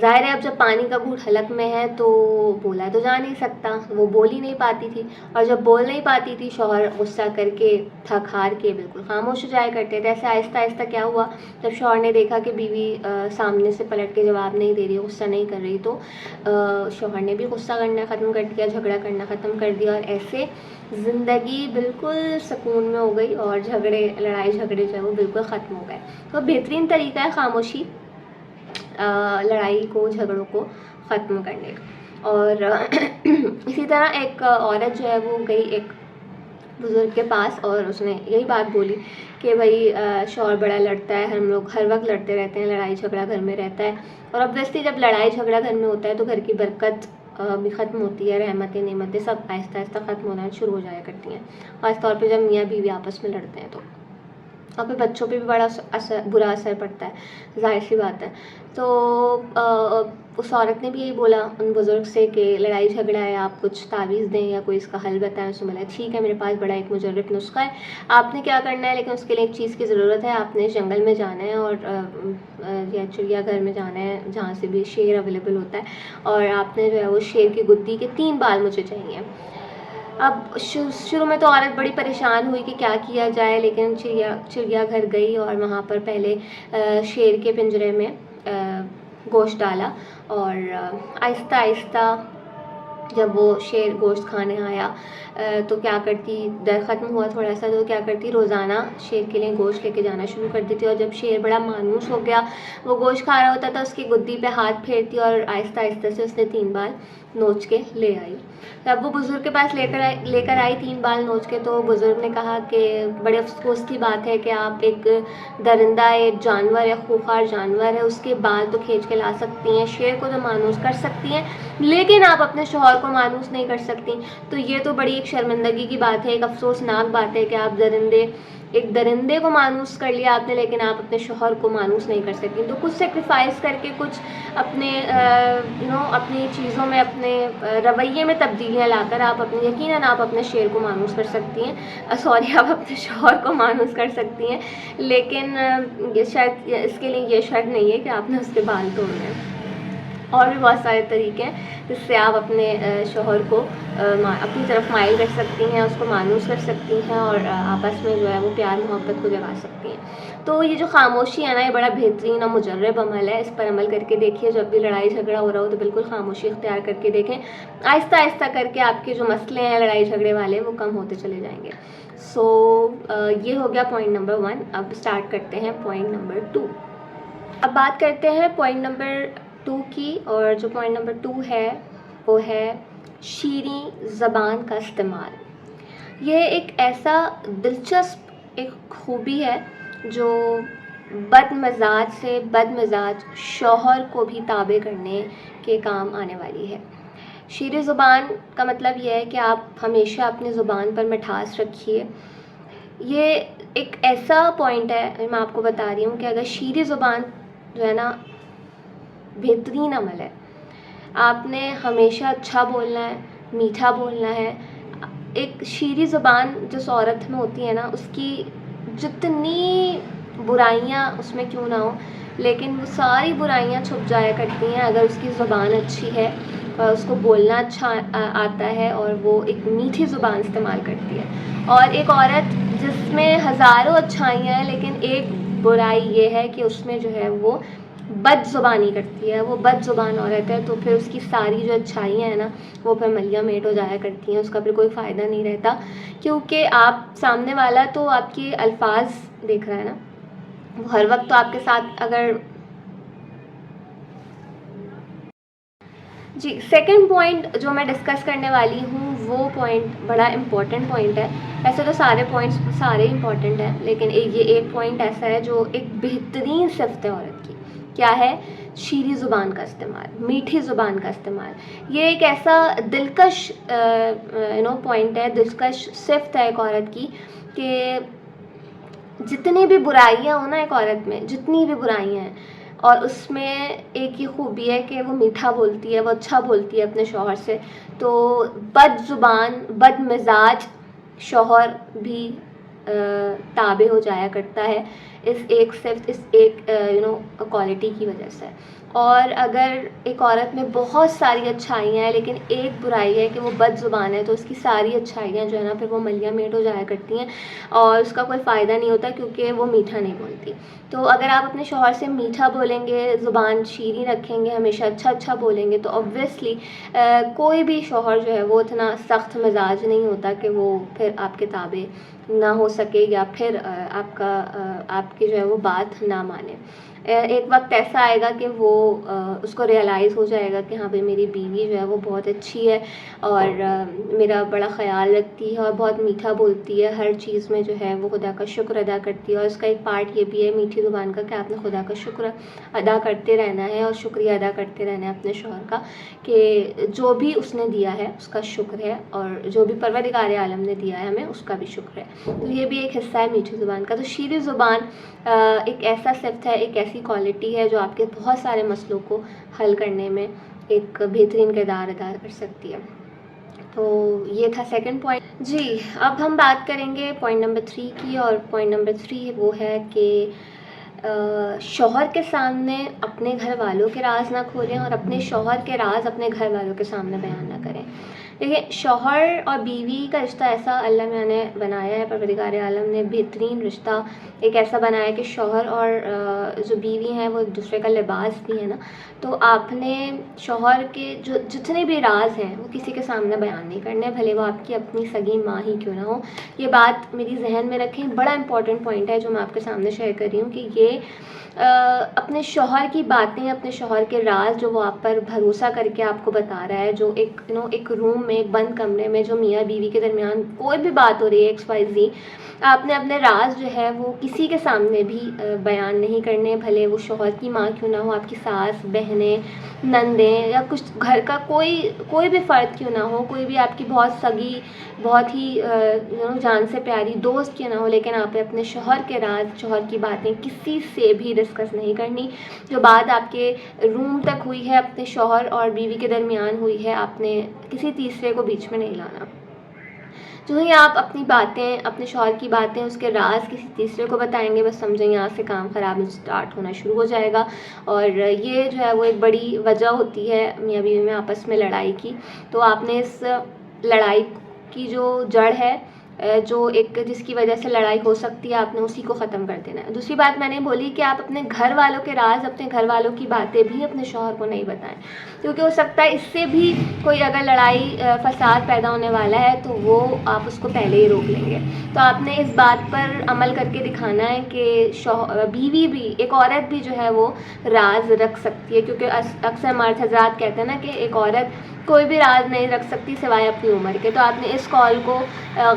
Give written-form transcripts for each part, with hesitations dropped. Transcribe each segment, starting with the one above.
ظاہر ہے اب جب پانی کا گھوٹ حلق میں ہے تو بولا تو جا نہیں سکتا، وہ بول ہی نہیں پاتی تھی، اور جب بول نہیں پاتی تھی شوہر غصہ کر کے تھک ہار کے بالکل خاموش ہو جایا کرتے تھے. ایسے آہستہ آہستہ کیا ہوا، جب شوہر نے دیکھا کہ بیوی سامنے سے پلٹ کے جواب نہیں دے رہی، غصہ نہیں کر رہی، تو شوہر نے بھی غصہ کرنا ختم کر دیا، جھگڑا کرنا ختم کر دیا، اور ایسے زندگی بالکل سکون میں ہو گئی اور لڑائی جھگڑے جو ہے وہ بالکل ختم ہو گئے. تو بہترین طریقہ ہے خاموشی لڑائی کو، جھگڑوں کو ختم کرنے کا. اور اسی طرح ایک عورت جو ہے وہ گئی ایک بزرگ کے پاس اور اس نے یہی بات بولی کہ بھائی شوہر بڑا لڑتا ہے، ہم لوگ ہر وقت لڑتے رہتے ہیں، لڑائی جھگڑا گھر میں رہتا ہے، اور obviously جب لڑائی جھگڑا گھر میں ہوتا ہے تو گھر کی برکت بھی ختم ہوتی ہے، رحمتیں نعمتیں سب آہستہ آہستہ ختم ہونا شروع ہو جایا کرتی ہیں، خاص طور پہ جب میاں بیوی آپس میں لڑتے ہیں تو، اور پھر بچوں پہ بھی بڑا برا اثر پڑتا ہے، ظاہر سی بات ہے. تو اس عورت نے بھی یہی بولا ان بزرگ سے کہ لڑائی جھگڑا ہے، آپ کچھ تعویذ دیں یا کوئی اس کا حل بتائیں. اس نے بولا ٹھیک ہے، میرے پاس بڑا ایک مجرب نسخہ ہے، آپ نے کیا کرنا ہے، لیکن اس کے لیے ایک چیز کی ضرورت ہے، آپ نے جنگل میں جانا ہے اور یا چڑیا گھر میں جانا ہے جہاں سے بھی شیر اویلیبل ہوتا ہے، اور آپ نے جو ہے وہ شیر کی گدی کے 3 بال مجھے چاہیے. اب شروع میں تو عورت بڑی پریشان ہوئی کہ کیا کیا جائے، لیکن چڑیا گھر گئی اور وہاں پر پہلے شیر کے پنجرے میں گوشت ڈالا، اور آہستہ آہستہ جب وہ شیر گوشت کھانے آیا تو کیا کرتی، ڈر ختم ہوا تھوڑا سا، تو کیا کرتی روزانہ شیر کے لیے گوشت لے کے جانا شروع کر دیتی، اور جب شیر بڑا مانوس ہو گیا، وہ گوشت کھا رہا ہوتا تھا، اس کی گدی پہ ہاتھ پھیرتی اور آہستہ آہستہ سے اس نے 3 بال نوچ کے لے آئی. جب وہ بزرگ کے پاس لے کر آئی 3 بال نوچ کے، تو بزرگ نے کہا کہ بڑے افسوس کی بات ہے کہ آپ ایک درندہ، ایک جانور ہے، خوخار جانور ہے، اس کے بال تو کھینچ کے لا سکتی ہیں، شیر کو تو مانوس کر سکتی ہیں، لیکن آپ اپنے شوہر کو مانوس نہیں کر سکتی. تو یہ تو بڑی ایک شرمندگی کی بات ہے، ایک افسوسناک بات ہے کہ آپ ایک درندے کو مانوس کر لیا آپ نے، لیکن آپ اپنے شوہر کو مانوس نہیں کر سکتی. تو کچھ سیکریفائس کر کے، کچھ اپنے اپنی چیزوں میں، اپنے رویے میں تبدیلیاں لا کر آپ یقیناً آپ اپنے شیر کو مانوس کر سکتی ہیں، آپ اپنے شوہر کو مانوس کر سکتی ہیں، لیکن یہ شرط، اس کے لیے یہ شرط نہیں ہے کہ آپ نے اس کے بال توڑنے ہیں. اور بھی بہت سارے طریقے ہیں جس سے آپ اپنے شوہر کو اپنی طرف مائل کر سکتی ہیں، اس کو مانوس کر سکتی ہیں، اور آپس میں جو ہے وہ پیار محبت کو جگا سکتی ہیں. تو یہ جو خاموشی ہے نا، یہ بڑا بہترین اور مجرب عمل ہے، اس پر عمل کر کے دیکھیے. جب بھی لڑائی جھگڑا ہو رہا ہو تو بالکل خاموشی اختیار کر کے دیکھیں، آہستہ آہستہ کر کے آپ کے جو مسئلے ہیں لڑائی جھگڑے والے وہ کم ہوتے چلے جائیں گے. یہ ہو گیا پوائنٹ نمبر 1. اب اسٹارٹ کرتے ہیں پوائنٹ نمبر 2. اب بات کرتے ہیں پوائنٹ نمبر 2 کی، اور جو پوائنٹ نمبر 2 ہے وہ ہے شیریں زبان کا استعمال. یہ ایک ایسا دلچسپ ایک خوبی ہے جو بد مزاج شوہر کو بھی تابع کرنے کے کام آنے والی ہے. شیریں زبان کا مطلب یہ ہے کہ آپ ہمیشہ اپنی زبان پر مٹھاس رکھیے. یہ ایک ایسا پوائنٹ ہے، میں آپ کو بتا رہی ہوں کہ اگر شیریں زبان جو ہے نا، بہترین عمل ہے. آپ نے ہمیشہ اچھا بولنا ہے، میٹھا بولنا ہے. ایک شیریں زبان جس عورت میں ہوتی ہے نا، اس کی جتنی برائیاں اس میں کیوں نہ ہو، لیکن وہ ساری برائیاں چھپ جایا کرتی ہیں اگر اس کی زبان اچھی ہے اور اس کو بولنا اچھا آتا ہے اور وہ ایک میٹھی زبان استعمال کرتی ہے. اور ایک عورت جس میں ہزاروں اچھائیاں ہیں لیکن ایک برائی یہ ہے کہ اس میں جو ہے وہ بد زبانی کرتی ہے، وہ بد زبان عورت ہے، تو پھر اس کی ساری جو اچھائیاں ہیں نا وہ پھر ملیا میٹ ہو جایا کرتی ہیں، اس کا پھر کوئی فائدہ نہیں رہتا. کیونکہ آپ سامنے والا تو آپ کے الفاظ دیکھ رہا ہے نا، وہ ہر وقت تو آپ کے ساتھ اگر سیکنڈ پوائنٹ جو میں ڈسکس کرنے والی ہوں وہ پوائنٹ بڑا امپورٹنٹ پوائنٹ ہے. ویسے تو سارے پوائنٹس سارے امپورٹنٹ ہیں، لیکن یہ ایک پوائنٹ ایسا ہے جو ایک بہترین صفت ہے عورت کی. کیا ہے؟ شیریں زبان کا استعمال، میٹھی زبان کا استعمال. یہ ایک ایسا دلکش پوائنٹ ہے، دلکش صفت ہے ایک عورت کی کہ جتنی بھی برائیاں ہوں نا ایک عورت میں، جتنی بھی برائیاں ہیں، اور اس میں ایک ہی خوبی ہے کہ وہ میٹھا بولتی ہے، وہ اچھا بولتی ہے اپنے شوہر سے، تو بد زبان بد مزاج شوہر بھی تابع ہو جایا کرتا ہے اس ایک صرف اس ایک کوالٹی کی وجہ سے. اور اگر ایک عورت میں بہت ساری اچھائیاں ہیں لیکن ایک برائی ہے کہ وہ بد زبان ہے، تو اس کی ساری اچھائیاں جو ہے نا پھر وہ ملیاں میٹ ہو جایا کرتی ہیں اور اس کا کوئی فائدہ نہیں ہوتا کیونکہ وہ میٹھا نہیں بولتی. تو اگر آپ اپنے شوہر سے میٹھا بولیں گے، زبان شیریں رکھیں گے، ہمیشہ اچھا بولیں گے، تو اوبویسلی کوئی بھی شوہر جو ہے وہ اتنا سخت مزاج نہیں ہوتا کہ وہ پھر آپ کے تابع نہ ہو سکے یا پھر آپ کی جو ہے وہ بات نہ مانے. ایک وقت ایسا آئے گا کہ وہ اس کو ریئلائز ہو جائے گا کہ ہاں بھائی میری بیوی جو ہے وہ بہت اچھی ہے اور میرا بڑا خیال رکھتی ہے اور بہت میٹھا بولتی ہے، ہر چیز میں جو ہے وہ خدا کا شکر ادا کرتی ہے. اور اس کا ایک پارٹ یہ بھی ہے میٹھی زبان کا کہ آپ نے خدا کا شکر ادا کرتے رہنا ہے اور شکریہ ادا کرتے رہنا ہے اپنے شوہر کا کہ جو بھی اس نے دیا ہے اس کا شکر ہے، اور جو بھی پروردگار عالم نے دیا ہے ہمیں اس کا بھی شکر ہے. تو یہ بھی ایک حصہ ہے میٹھی زبان کا. تو شیریں زبان ایک ایسا صفت ہے، ایک ایسی کوالٹی ہے جو آپ کے بہت سارے مسئلوں کو حل کرنے میں ایک بہترین کردار ادا کر سکتی ہے. تو یہ تھا سیکنڈ پوائنٹ. جی اب ہم بات کریں گے پوائنٹ نمبر 3 کی، اور پوائنٹ نمبر 3 وہ ہے کہ شوہر کے سامنے اپنے گھر والوں کے راز نہ کھولیں اور اپنے شوہر کے راز اپنے گھر والوں کے سامنے بیان نہ کریں. دیکھیے شوہر اور بیوی کا رشتہ ایسا اللہ میاں نے بنایا ہے، پروردگار عالم نے بہترین رشتہ ایک ایسا بنایا ہے کہ شوہر اور جو بیوی ہیں وہ ایک دوسرے کا لباس بھی ہے نا. تو آپ نے شوہر کے جو جتنے بھی راز ہیں وہ کسی کے سامنے بیان نہیں کرنے، بھلے وہ آپ کی اپنی سگی ماں ہی کیوں نہ ہو. یہ بات میری ذہن میں رکھیں، بڑا امپورٹنٹ پوائنٹ ہے جو میں آپ کے سامنے شیئر کر رہی ہوں کہ یہ اپنے شوہر کی باتیں، اپنے شوہر کے راز جو وہ آپ پر بھروسہ کر کے آپ کو بتا رہا ہے، جو ایک روم میں ایک بند کمرے میں جو میاں بیوی کے درمیان کوئی بھی بات ہو رہی ہے XYZ، آپ نے اپنے راز جو ہے وہ کسی کے سامنے بھی بیان نہیں کرنے، بھلے وہ شوہر کی ماں کیوں نہ ہو، آپ کی ساس، بہنیں، نندیں یا کچھ گھر کا کوئی بھی فرد کیوں نہ ہو، کوئی بھی آپ کی بہت سگی، بہت ہی جان سے پیاری دوست کیوں نہ ہو، لیکن آپ نے اپنے شوہر کے راز، شوہر کی باتیں کسی سے بھی ڈسکس نہیں کرنی. جو بات آپ کے روم تک ہوئی ہے، اپنے شوہر اور بیوی کے درمیان ہوئی ہے، آپ نے کسی تیسرے کو بیچ میں نہیں لانا. جو ہی آپ اپنی باتیں، اپنے شوہر کی باتیں، اس کے راز کسی تیسرے کو بتائیں گے، بس سمجھیں یہاں سے کام خراب اسٹارٹ ہونا شروع ہو جائے گا. اور یہ جو ہے وہ ایک بڑی وجہ ہوتی ہے میاں بیوی میں آپس میں لڑائی کی. تو آپ نے اس لڑائی کی جو جڑ ہے، جو ایک جس کی وجہ سے لڑائی ہو سکتی ہے، آپ نے اسی کو ختم کر دینا ہے. دوسری بات میں نے بولی کہ آپ اپنے گھر والوں کے راز، اپنے گھر والوں کی باتیں بھی اپنے شوہر کو نہیں بتائیں، کیونکہ ہو سکتا ہے اس سے بھی کوئی اگر لڑائی فساد پیدا ہونے والا ہے تو وہ آپ اس کو پہلے ہی روک لیں گے. تو آپ نے اس بات پر عمل کر کے دکھانا ہے کہ بیوی بھی، ایک عورت بھی جو ہے وہ راز رکھ سکتی ہے، کیونکہ اکثر مرد حضرات کہتے ہیں نا کہ ایک عورت کوئی بھی راز نہیں رکھ سکتی سوائے اپنی عمر کے. تو آپ نے اس کال کو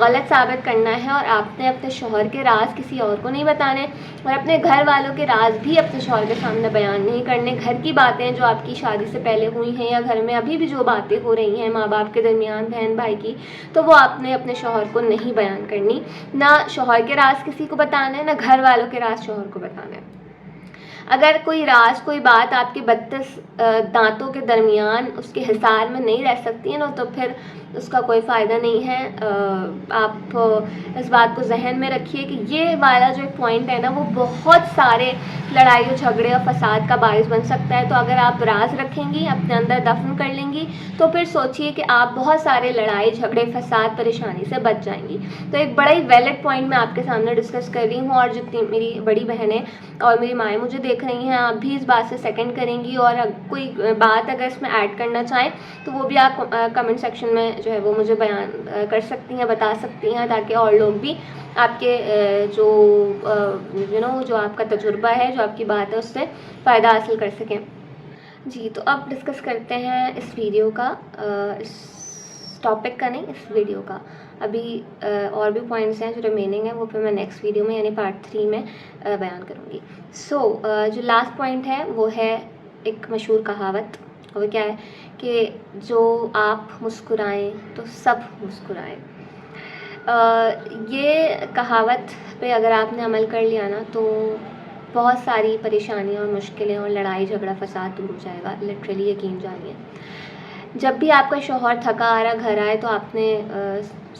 غلط ثابت کرنا ہے اور آپ نے اپنے شوہر کے راز کسی اور کو نہیں بتانے، اور اپنے گھر والوں کے راز بھی اپنے شوہر کے سامنے بیان نہیں کرنے. گھر کی باتیں جو آپ کی شادی سے پہلے ہوئی ہیں یا گھر میں ابھی بھی جو باتیں ہو رہی ہیں ماں باپ کے درمیان، بہن بھائی کی، تو وہ آپ نے اپنے شوہر کو نہیں بیان کرنی. نہ شوہر کے راز کسی کو بتانا ہے، نہ گھر والوں کے راز شوہر کو بتانا ہے. اگر کوئی راز، کوئی بات آپ کے 32 دانتوں کے درمیان اس کے حصار میں نہیں رہ سکتی ہے نا، تو پھر اس کا کوئی فائدہ نہیں ہے. آپ اس بات کو ذہن میں رکھیے کہ یہ والا جو ایک پوائنٹ ہے نا وہ بہت سارے لڑائی و جھگڑے اور فساد کا باعث بن سکتا ہے. تو اگر آپ راز رکھیں گی، اپنے اندر دفن کر لیں گی، تو پھر سوچئے کہ آپ بہت سارے لڑائی جھگڑے، فساد، پریشانی سے بچ جائیں گی. تو ایک بڑا ہی ویلڈ پوائنٹ میں آپ کے سامنے ڈسکس کر رہی ہوں، اور جتنی میری بڑی بہنیں اور میری مائیں مجھے دیکھ رہی ہیں، آپ بھی اس بات سے سیکنڈ کریں گی. اور کوئی بات اگر اس میں ایڈ کرنا چاہیں تو وہ بھی آپ کمنٹ سیکشن میں جو ہے وہ مجھے بیان کر سکتی ہیں، بتا سکتی ہیں، تاکہ اور لوگ بھی آپ کے جو آپ کا تجربہ ہے، جو آپ کی بات ہے، اس سے فائدہ حاصل کر سکیں. جی تو اب ڈسکس کرتے ہیں اس ویڈیو کا، اس ٹاپک کا نہیں، اس ویڈیو کا. ابھی اور بھی پوائنٹس ہیں جو ریمیننگ ہیں، وہ پھر میں نیکسٹ ویڈیو میں یعنی پارٹ 3 میں بیان کروں گی. جو لاسٹ پوائنٹ ہے وہ ہے ایک مشہور کہاوت، وہ کیا ہے کہ جو آپ مسکرائیں تو سب مسکرائیں. یہ کہاوت پہ اگر آپ نے عمل کر لیا نا تو بہت ساری پریشانیاں اور مشکلیں اور لڑائی جھگڑا فساد دور ہو جائے گا. لٹرلی یقین جانیے. جب بھی آپ کا شوہر تھکا آ رہا گھر آئے تو آپ نے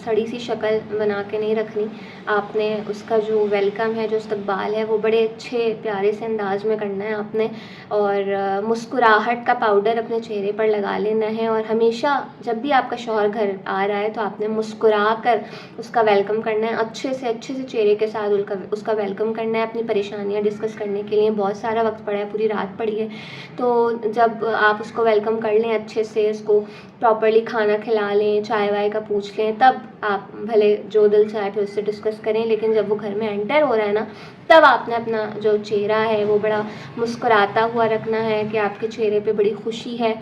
سڑی سی شکل بنا کے نہیں رکھنی. آپ نے اس کا جو ویلکم ہے, جو استقبال ہے, وہ بڑے اچھے پیارے سے انداز میں کرنا ہے آپ نے. اور مسکراہٹ کا پاؤڈر اپنے چہرے پر لگا لینا ہے, اور ہمیشہ جب بھی آپ کا شوہر گھر آ رہا ہے تو آپ نے مسکرا کر اس کا ویلکم کرنا ہے, اچھے سے چہرے کے ساتھ اس کا ویلکم کرنا ہے. اپنی پریشانیاں ڈسکس کرنے کے لیے بہت سارا وقت پڑا ہے, پوری رات پڑی ہے. تو جب آپ اس کو ویلکم کر لیں اچھے سے, اس کو پراپرلی کھانا کھلا لیں, چائے وائے کا پوچھ لیں, تب آپ بھلے جو دل چاہے پھر اس سے ڈسکس کریں. لیکن جب وہ گھر میں انٹر ہو رہا ہے نا, تب آپ نے اپنا جو چہرہ ہے وہ بڑا مسکراتا ہوا رکھنا ہے کہ آپ کے چہرے پہ بڑی خوشی ہے.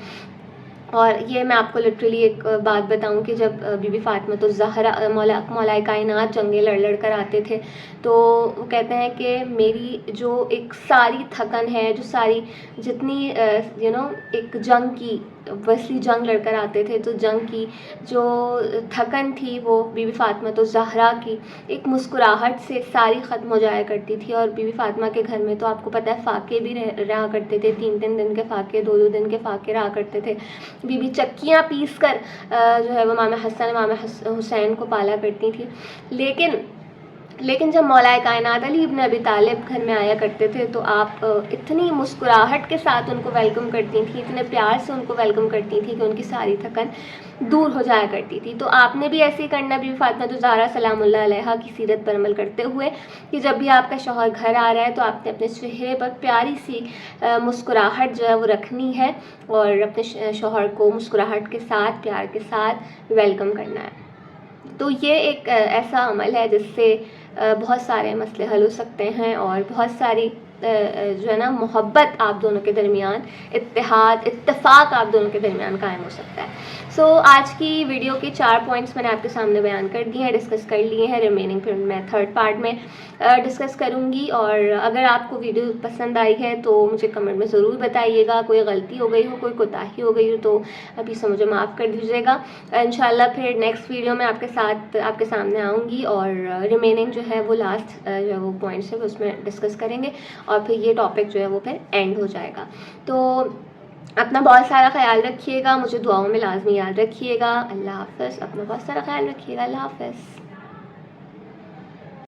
اور یہ میں آپ کو لٹرلی ایک بات بتاؤں کہ جب بی بی فاطمۃ الزہرا مولا کائنات جنگیں لڑ کر آتے تھے, تو وہ کہتے ہیں کہ میری جو ایک ساری تھکن ہے, جو ساری جتنی ایک جنگ کی وسیع جنگ لڑ کر آتے تھے, تو جنگ کی جو تھکن تھی وہ بی بی فاطمۃ الزہرا کی ایک مسکراہٹ سے ساری ختم ہو جایا کرتی تھی. اور بی بی فاطمہ کے گھر میں تو آپ کو پتہ ہے فاقے بھی رہا کرتے تھے, 3 دن کے فاقے, 2 دن کے فاقے رہا کرتے تھے. بی بی چکیاں پیس کر جو ہے وہ امام حسن امام حسین کو پالا کرتی تھی. لیکن جب مولا کائنات علی ابن ابی طالب گھر میں آیا کرتے تھے تو آپ اتنی مسکراہٹ کے ساتھ ان کو ویلکم کرتی تھیں, اتنے پیار سے ان کو ویلکم کرتی تھیں کہ ان کی ساری تھکن دور ہو جایا کرتی تھی. تو آپ نے بھی ایسے ہی کرنا بی بی فاطمۃ الزہرا سلام اللہ علیہا کی سیرت پر عمل کرتے ہوئے, کہ جب بھی آپ کا شوہر گھر آ رہا ہے تو آپ نے اپنے چہرے پر پیاری سی مسکراہٹ جو ہے وہ رکھنی ہے, اور اپنے شوہر کو مسکراہٹ کے ساتھ, پیار کے ساتھ ویلکم کرنا ہے. تو یہ ایک ایسا عمل ہے جس سے بہت سارے مسئلے حل ہو سکتے ہیں, اور بہت ساری جو ہے نا محبت آپ دونوں کے درمیان, اتحاد اتفاق آپ دونوں کے درمیان قائم ہو سکتا ہے. سو آج کی ویڈیو کے 4 پوائنٹس میں نے آپ کے سامنے بیان کر دیے ہیں, ڈسکس کر لیے ہیں. ریمیننگ پھر میں 3rd پارٹ میں ڈسکس کروں گی. اور اگر آپ کو ویڈیو پسند آئی ہے تو مجھے کمنٹ میں ضرور بتائیے گا. کوئی غلطی ہو گئی ہو, کوئی کوتاہی ہو گئی ہو تو ابھی سے مجھے معاف کر دیجیے گا. انشاءاللہ پھر نیکسٹ ویڈیو میں آپ کے سامنے آؤں گی, اور ریمیننگ جو ہے وہ لاسٹ جو ہے وہ پوائنٹس ہے اس میں ڈسکس کریں گے, اور پھر یہ ٹاپک جو ہے وہ پھر اینڈ ہو جائے گا. تو اپنا بہت سارا خیال رکھیے گا, مجھے دعاؤں میں لازمی یاد رکھیے گا. اللہ حافظ. اپنا بہت سارا خیال رکھیے گا. اللہ حافظ.